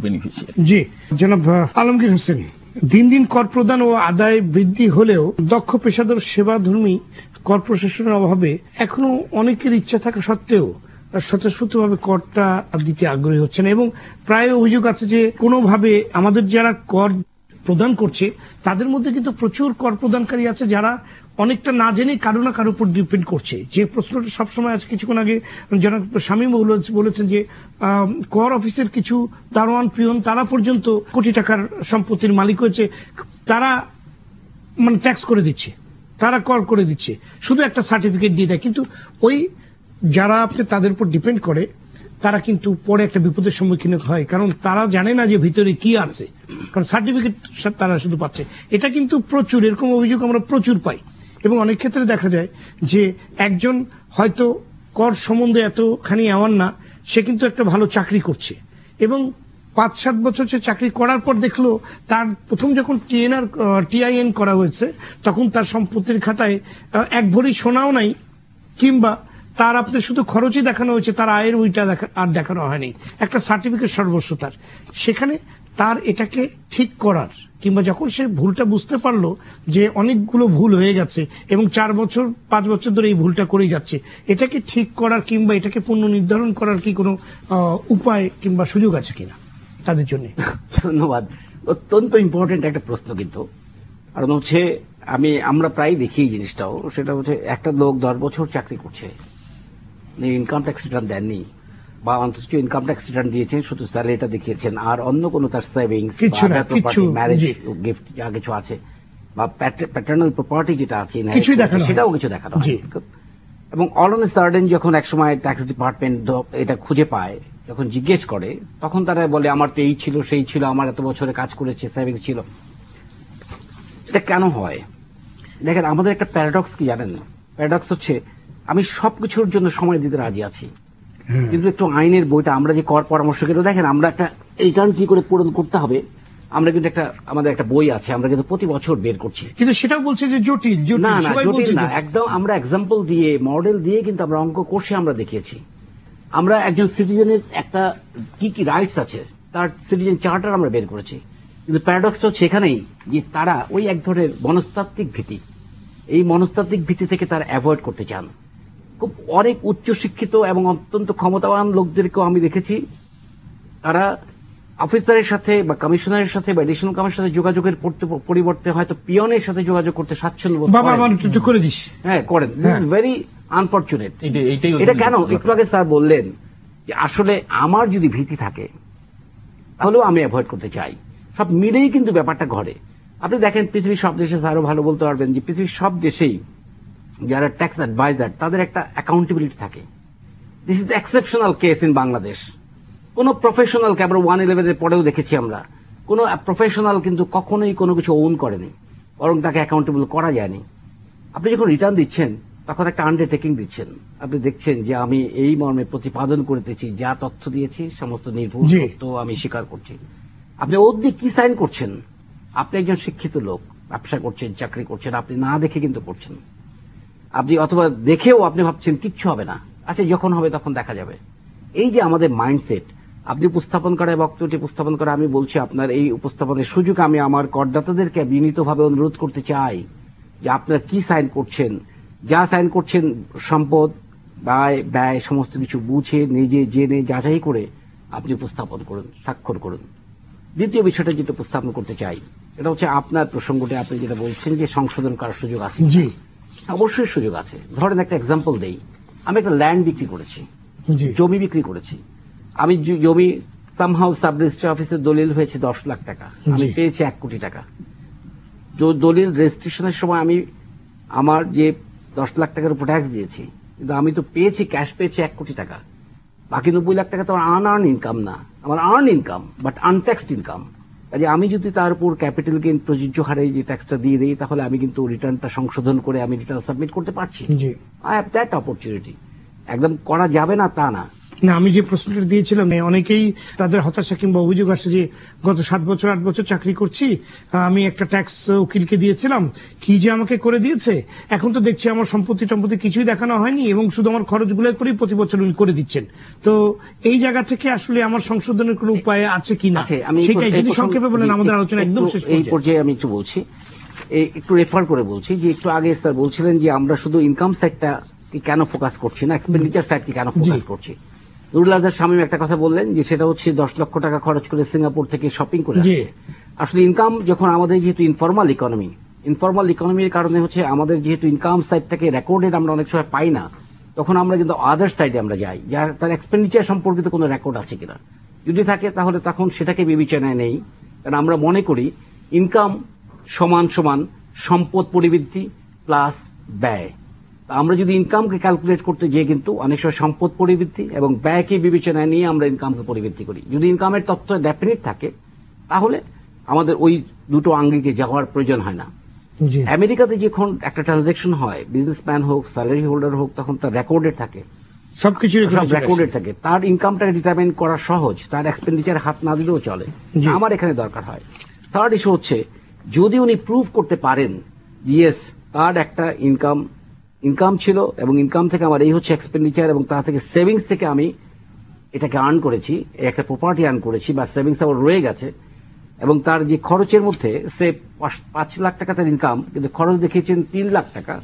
Beneficiary. জি, জনাব আলমগীর হোসেন, দিন দিন কর প্রদান ও আদায় বৃদ্ধি হলেও দক্ষ পেশাদার সেবাধর্মী কর প্রশাসনের অভাবে এখনো অনেকের ইচ্ছা থাকা সত্ত্বেও স্বতঃস্ফূর্তভাবে করটা দিতে আগ্রহী হচ্ছে না, এবং প্রায় অভিযোগ আছে যে কোনোভাবে আমাদের যারা কর প্রদান করছে তাদের মধ্যে কিন্তু প্রচুর কর প্রদানকারী আছে যারা অনেকটা না জেনে কারো না কারোর উপর ডিপেন্ড করছে। যে প্রশ্নটা সবসময় আছে, কিছুক্ষণ আগে জনাব শামীম বলেছেন যে কর অফিসের কিছু দারোয়ান পিয়ন তারা পর্যন্ত কোটি টাকার সম্পত্তির মালিক হয়েছে, তারা মানে ট্যাক্স করে দিচ্ছে, তারা কর করে দিচ্ছে, শুধু একটা সার্টিফিকেট দিয়ে দেয়। কিন্তু ওই যারা আপনি তাদের উপর ডিপেন্ড করে তারা কিন্তু পরে একটা বিপদের সম্মুখীন হয়, কারণ তারা জানে না যে ভিতরে কি আছে, কারণ সার্টিফিকেট তারা শুধু পাচ্ছে। এটা কিন্তু প্রচুর, এরকম অভিযোগ আমরা প্রচুর পাই, এবং অনেক ক্ষেত্রে দেখা যায় যে একজন হয়তো কর সম্বন্ধে এতখানি এমন না, সে কিন্তু একটা ভালো চাকরি করছে এবং 5-7 বছর সে চাকরি করার পর দেখলো তার প্রথম যখন টিআইএন করা হয়েছে তখন তার সম্পত্তির খাতায় এক ভরি সোনাও নাই, কিংবা তার আপনি শুধু খরচই দেখানো হয়েছে, তার আয়ের ওইটা আর দেখানো হয়নি, একটা সার্টিফিকেট সর্বস্ব তার। সেখানে তার এটাকে ঠিক করার, কিংবা যখন সে ভুলটা বুঝতে পারলো যে অনেকগুলো ভুল হয়ে গেছে এবং 4-5 বছর ধরে এই ভুলটা করেই যাচ্ছে, এটাকে ঠিক করার কিংবা এটাকে পুনর্নির্ধারণ করার কি কোনো উপায় কিংবা সুযোগ আছে কিনা তাদের জন্য? ধন্যবাদ। অত্যন্ত ইম্পর্টেন্ট একটা প্রশ্ন, কিন্তু কারণ হচ্ছে আমরা প্রায় দেখি এই জিনিসটাও, সেটা হচ্ছে একটা লোক 10 বছর চাকরি করছে, ইনকাম ট্যাক্স রিটার্ন দেননি, বা অন্তত ইনকাম ট্যাক্স রিটার্ন দিয়েছেন, শুধু স্যালারিটা দেখিয়েছেন, আর অন্য কোনো তার সেভিংস, ম্যারেজ গিফট যা কিছু আছে, বা প্যাটার্নাল প্রপার্টি যেটা আছে সেটাও কিছু দেখানো হয়। এবং অল অন সার্ডেন যখন একসময় ট্যাক্স ডিপার্টমেন্ট এটা খুঁজে পায়, যখন জিজ্ঞেস করে, তখন তারা বলে আমার তো এই ছিল সেই ছিল, আমার এত বছরে কাজ করেছে, সেভিংস ছিল। এটা কেন হয়? দেখেন, আমাদের একটা প্যারাডক্স কি জানেন না? প্যারাডক্স হচ্ছে আমি সবকিছুর জন্য সময় দিতে রাজি আছি, কিন্তু একটু আইনের বইটা আমরা যে কর পরামর্শ কেন্দ্র, দেখেন আমরা একটা রিটার্ন কি করে পূরণ করতে হবে, আমরা কিন্তু আমাদের একটা বই আছে, আমরা কিন্তু প্রতি বছর বের করছি, কিন্তু সেটাও বলছে যে জটিল। না না, জটিল না, একদম আমরা এক্সাম্পল দিয়ে, মডেল দিয়ে কিন্তু আমরা অঙ্ক কষে আমরা দেখিয়েছি। আমরা একজন সিটিজেনের একটা কি কি রাইটস আছে তার সিটিজেন চার্টার আমরা বের করেছি। কিন্তু প্যারাডক্সটা হচ্ছে এখানেই যে তারা ওই এক ধরনের মনস্তাত্ত্বিক ভীতি, এই মনস্তাত্ত্বিক ভীতি থেকে তারা অ্যাভয়েড করতে চান। খুব অনেক উচ্চশিক্ষিত এবং অত্যন্ত ক্ষমতাবান লোকদেরকেও আমি দেখেছি, তারা অফিসারের সাথে বা কমিশনারের সাথে বা এডিশনাল কমিশনের সাথে যোগাযোগের পরিবর্তে হয়তো পিয়নের সাথে যোগাযোগ করতে স্বাচ্ছন্দ্য বোধ করেন। হ্যাঁ, করেন। This is very unfortunate. এটা কেন? একটু আগে স্যার বললেন যে আসলে আমার যদি ভীতি থাকে তাহলেও আমি অ্যাভয়েড করতে চাই। সব মিলেই কিন্তু ব্যাপারটা ঘটে। আপনি দেখেন পৃথিবীর সব দেশে, আরো ভালো বলতে পারবেন, যে পৃথিবীর সব দেশেই যারা ট্যাক্স অ্যাডভাইজার তাদের একটা অ্যাকাউন্টেবিলিটি থাকে। This is exceptional case in Bangladesh. কোন প্রফেশনালকে আমরা 111-এর পরেও দেখেছি, আমরা কোন প্রফেশনাল কিন্তু কখনোই কোনো কিছু ওন করেনি, বরং তাকে অ্যাকাউন্টেবল করা যায়নি। আপনি যখন রিটার্ন দিচ্ছেন তখন একটা আন্ডারটেকিং দিচ্ছেন, আপনি দেখছেন যে আমি এই মর্মে প্রতিপাদন করতেছি, যা তথ্য দিয়েছি সমস্ত নির্ভুল সত্য আমি স্বীকার করছি। আপনি ওর দিয়ে কি সাইন করছেন? আপনি একজন শিক্ষিত লোক, ব্যবসা করছেন, চাকরি করছেন, আপনি না দেখে কিন্তু করছেন। আপনি অথবা দেখেও আপনি ভাবছেন কিচ্ছু হবে না, আচ্ছা যখন হবে তখন দেখা যাবে। এই যে আমাদের মাইন্ডসেট, আপনি উপস্থাপন করায় বক্তব্যটি উপস্থাপন করে আমি বলছি, আপনার এই উপস্থাপনের সুযোগ আমি আমার করদাতাদেরকে বিনীতভাবে অনুরোধ করতে চাই যে আপনারা কি সাইন করছেন, যা সাইন করছেন সম্পদ, ব্যয়, সমস্ত কিছু বুঝে, নিজে জেনে যাচাই করে আপনি উপস্থাপন করুন, স্বাক্ষর করুন। দ্বিতীয় বিষয়টা যেটা উপস্থাপন করতে চাই, এটা হচ্ছে আপনার প্রসঙ্গটি আপনি যেটা বলছেন যে সংশোধন করার সুযোগ আছে। জি, অবশ্যই সুযোগ আছে। ধরেন একটা এক্সাম্পল দেই, আমি একটা ল্যান্ড বিক্রি করেছি, জমি বিক্রি করেছি। আমি জমি সামহাউ সাব রেজিস্ট্রি অফিসের দলিল হয়েছে 10 লাখ টাকা, আমি পেয়েছি 1 কোটি টাকা। দলিল রেজিস্ট্রেশনের সময় আমি আমার যে 10 লাখ টাকার উপর ট্যাক্স দিয়েছি, কিন্তু আমি তো পেয়েছি, ক্যাশ পেয়েছি 1 কোটি টাকা। বাকি 90 লাখ টাকা তো আমার আনআর্ন ইনকাম না, আমার earn income but untaxed income. কাজে আমি যদি তার উপর ক্যাপিটাল গেইন প্রযোজ্য হারে যে ট্যাক্সটা দিয়ে দিই, তাহলে আমি কিন্তু রিটার্নটা সংশোধন করে আমি রিটার্ন সাবমিট করতে পারছি। I have that opportunity. একদম করা যাবে না তা না, না, আমি যে প্রশ্নটা দিয়েছিলাম অনেকেই তাদের হতাশা কিংবা অভিযোগ আসে যে গত 7 বছর 8 বছর চাকরি করছি, আমি একটা ট্যাক্স উকিলকে দিয়েছিলাম, কি যে আমাকে করে দিয়েছে, এখন তো দেখছি আমার সম্পত্তি কিছুই দেখানো হয়নি এবং শুধু আমার খরচগুলো করেই প্রতি বছর উনি করে দিচ্ছেন। তো এই জায়গা থেকে আসলে আমার সংশোধনের কোনো উপায় আছে কিনা সেটাই যদি সংক্ষেপে বলেন, আমাদের আলোচনা একদম শেষ এই পর্যায়ে আমি একটু বলছি, একটু রেফার করে বলছি যে একটু আগে স্যার বলছিলেন যে আমরা শুধু ইনকাম সাইডটা কেন ফোকাস করছি না, এক্সপেন্ডিচার সাইডকে কেন ফোকাস করছি। নুরুল আজহার শামীম একটা কথা বললেন যে সেটা হচ্ছে 10 লক্ষ টাকা খরচ করে সিঙ্গাপুর থেকে শপিং করে আসছে। আসলে ইনকাম যখন আমাদের যেহেতু ইনফর্মাল ইকোনমির কারণে হচ্ছে আমাদের যেহেতু ইনকাম সাইডটাকে রেকর্ডেড আমরা অনেক সময় পাই না, তখন আমরা কিন্তু আদার সাইডে আমরা যাই যার তার এক্সপেন্ডিচার সম্পর্কিত কোনো রেকর্ড আছে কিনা, যদি থাকে তাহলে তখন সেটাকে বিবেচনায় নেই। কারণ আমরা মনে করি ইনকাম সমান সমান সম্পদ পরিবৃদ্ধি প্লাস ব্যয়। আমরা যদি ইনকামকে ক্যালকুলেট করতে গিয়ে কিন্তু অনেক সময় সম্পদ পরিবৃদ্ধি এবং ব্যয়কে বিবেচনায় নিয়ে আমরা ইনকামকে পরিবৃদ্ধি করি। যদি ইনকামের তথ্য ডেফিনিট থাকে তাহলে আমাদের ওই দুটো আঙ্গিকে যাওয়ার প্রয়োজন হয় না। আমেরিকাতে যখন একটা ট্রানজাকশন হয়, বিজনেসম্যান হোক স্যালারি হোল্ডার হোক, তখন তার রেকর্ডেড থাকে, সবকিছু রেকর্ডেড থাকে, তার ইনকামটাকে ডিটারমাইন করা সহজ, তার এক্সপেন্ডিচার হাত না দিলেও চলে। আমার এখানে দরকার হয়। থার্ড ইস্যু হচ্ছে যদি উনি প্রুভ করতে পারেন ইয়েস তার একটা ইনকাম ছিল এবং ইনকাম থেকে আমার এই হচ্ছে এক্সপেন্ডিচার এবং তা থেকে সেভিংস থেকে আমি এটাকে আর্ন করেছি, একটা প্রপার্টি আর্ন করেছি বা সেভিংস আমার রয়ে গেছে, এবং তার যে খরচের মধ্যে সে 5 লাখ টাকা তার ইনকাম, কিন্তু খরচ দেখিয়েছেন 3 লাখ টাকা,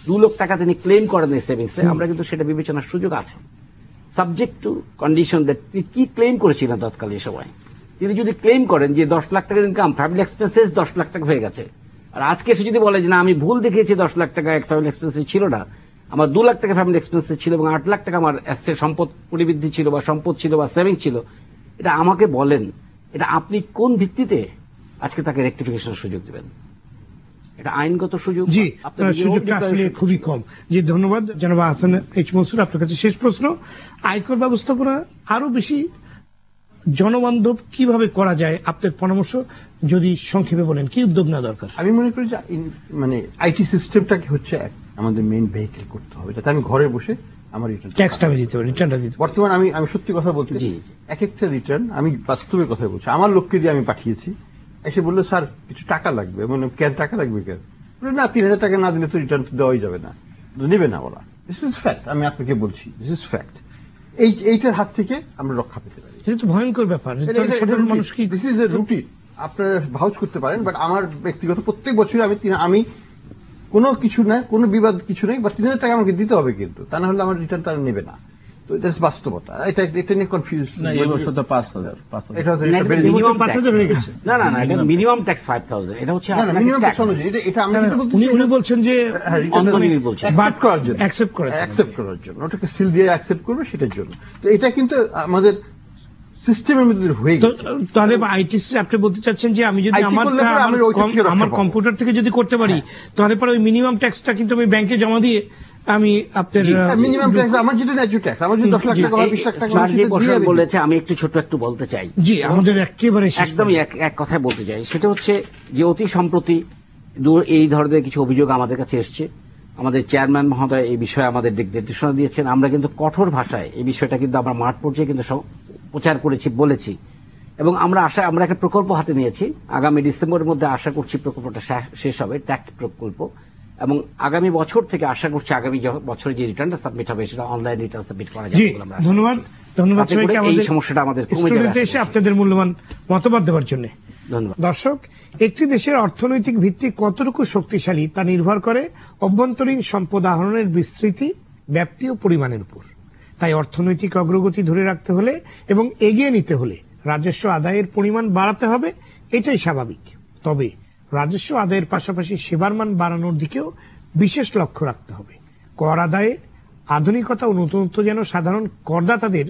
2 লাখ টাকা তিনি ক্লেম করেন এই সেভিংসে, আমরা কিন্তু সেটা বিবেচনার সুযোগ আছে, সাবজেক্ট টু কন্ডিশন দ্যাট তিনি কি ক্লেম করেছিলেন তৎকালীন সময়। তিনি যদি ক্লেম করেন যে 10 লাখ টাকার ইনকাম, ফ্যামিলি এক্সপেন্সেস 10 লাখ টাকা হয়ে গেছে, আর আজকে এসে যদি বলে যে না আমি ভুল দেখিয়েছি 10 লাখ টাকা ফ্যামিলি এক্সপেন্সেস ছিল না, আমার 2 লাখ টাকা ফ্যামিলি এক্সপেন্সেস ছিল এবং 8 লাখ টাকা আমার সম্পদ পরিবৃদ্ধি ছিল বা সম্পদ ছিল বা সেভিং ছিল, এটা আমাকে বলেন, এটা আপনি কোন ভিত্তিতে আজকে তাকে রেকটিফিকেশনের সুযোগ দেবেন? এটা আইনগত সুযোগ? জি, আপনার সুযোগটা আসলে খুবই কম। জি, ধন্যবাদ জনাব আহসান এইচ মনসুর। আপনার কাছে শেষ প্রশ্ন, আয়কর ব্যবস্থাপনা আরো বেশি জনবান্ধব কিভাবে করা যায়, আপনার পরামর্শ যদি সংক্ষেপে বলেন, কি উদ্যোগ নেওয়া দরকার? আমি মনে করি যে মানে আইটি সিস্টেমটাকে হচ্ছে আমাদের মেইন ভেহিকেল করতে হবে, যাতে আমি ঘরে বসে আমার ট্যাক্সটা আমি দিতে পারি, রিটার্নটা দিতে। বর্তমান আমি সত্যি কথা বলতে, এক একটা রিটার্ন আমি বাস্তবে কথা বলছি, আমার লোককে দিয়ে আমি পাঠিয়েছি, এসে বললো স্যার কিছু টাকা লাগবে, মানে কেন টাকা লাগবে কেন, না 3000 টাকা না দিলে তো রিটার্ন দেওয়াই যাবে না, নেবে না ওরা। দিস ইজ ফ্যাক্ট, আমি আপনাকে বলছি দিস ইজ ফ্যাক্ট। এইটার হাত থেকে আমরা রক্ষা পেতে পারি। এটা তো ভয়ঙ্কর ব্যাপার, সাধারণ মানুষ কি দিস ইজ এ রুটিন, আপনারা ভাউচ করতে পারেন, বাট আমার ব্যক্তিগত প্রত্যেক বছরে আমি কোনো কিছু নাই, কোনো বিবাদ কিছু নেই, বাট 3000 টাকা আমাকে দিতে হবে, কিন্তু তা না হলে আমার রিটার্ন তারা নেবে না। তো এটা বাস্তবতা, এটা নিয়ে কনফিউজ না। এই বছর তো 5000 এটা মিনিমাম 5000 হয়ে গেছে। না না না, এটা মিনিমাম ট্যাক্স 5000, এটা হচ্ছে মিনিমাম ট্যাক্স অনুযায়ী। এটা আমি উনি বলছেন যে অ্যাকসেপ্ট করার জন্য ওটাকে সিল দিয়ে অ্যাকসেপ্ট করবে, সেটার জন্য। তো এটা কিন্তু আমাদের সিস্টেমের মধ্যে হয়ে গেছে। তাহলে আইটিসি আপনি বলতে চাচ্ছেন যে আমি যদি আমার কম্পিউটার থেকে যদি করতে পারি, তাহলে পরে ওই মিনিমাম ট্যাক্সটা কিন্তু আমি ব্যাংকে জমা দিয়ে আমি আপনার মিনিমাম ট্যাক্স, আমার যেটা ন্যায্য ট্যাক্স, আমার যদি 10 লাখ টাকা বা 20 লাখ টাকা বলেছে, আমি একটু ছোট একটু বলতে চাই। জি, আমাদের একেবারে একদমই এক কথায় বলতে চাই, সেটা হচ্ছে যে অতি সম্প্রতি এই ধরনের কিছু অভিযোগ আমাদের কাছে এসছে। আমাদের চেয়ারম্যান মহোদয় এই বিষয়ে আমাদের দিক নির্দেশনা দিয়েছেন, আমরা কিন্তু কঠোর ভাষায় এই বিষয়টা কিন্তু আমরা মাঠ পর্যায়ে কিন্তু প্রচার করেছি, বলেছি, এবং আমরা একটা প্রকল্প হাতে নিয়েছি। আগামী ডিসেম্বরের মধ্যে আশা করছি প্রকল্পটা শেষ হবে, ট্যাক্ট প্রকল্প, এবং আগামী বছর থেকে আশা করছি আগামী বছরে যে রিটার্নটা সাবমিট হবে সেটা অনলাইন রিটার্ন সাবমিট করা যাবে। ধন্যবাদ সবাইকে এই সমস্যাটা আমাদের স্টুডিওতে এসে আপনাদের মূল্যবান মতামত দেওয়ার জন্য। ধন্যবাদ। দর্শক, একটি দেশের অর্থনৈতিক ভিত্তি কতটুকু শক্তিশালী তা নির্ভর করে অভ্যন্তরীণ সম্পদ আহরণের বিস্তৃতি, ব্যাপ্তি ও পরিমাণের উপর। তাই অর্থনৈতিক অগ্রগতি ধরে রাখতে হলে এবং এগিয়ে নিতে হলে রাজস্ব আদায়ের পরিমাণ বাড়াতে হবে, এটাই স্বাভাবিক। তবে রাজস্ব আদায়ের পাশাপাশি সেবার মান বাড়ানোর দিকেও বিশেষ লক্ষ্য রাখতে হবে। কর আদায়ে আধুনিকতা ও নতুনত্ব যেন সাধারণ করদাতাদের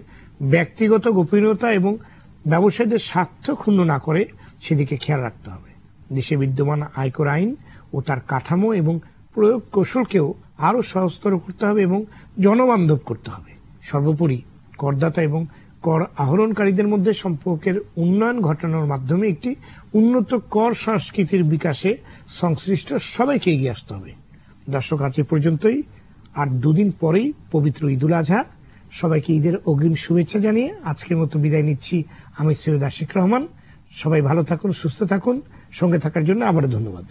ব্যক্তিগত গোপনীয়তা এবং ব্যবসায়ীদের স্বার্থ ক্ষুণ্ণ না করে, সেদিকে খেয়াল রাখতে হবে। দেশে বিদ্যমান আয়কর আইন ও তার কাঠামো এবং প্রয়োগ কৌশলকেও আরো সহজতর করতে হবে এবং জনবান্ধব করতে হবে। সর্বোপরি করদাতা এবং কর আহরণকারীদের মধ্যে সম্পর্কের উন্নয়ন ঘটানোর মাধ্যমে একটি উন্নত কর সংস্কৃতির বিকাশে সংশ্লিষ্ট সবাইকে এগিয়ে আসতে হবে। দর্শক, আজ এ পর্যন্তই। আর 2 দিন পরেই পবিত্র ঈদুল আজহা। সবাইকে ঈদের অগ্রিম শুভেচ্ছা জানিয়ে আজকের মতো বিদায় নিচ্ছি। আমি সৈয়দ আশিক রহমান। সবাই ভালো থাকুন, সুস্থ থাকুন। সঙ্গে থাকার জন্য আবারও ধন্যবাদ।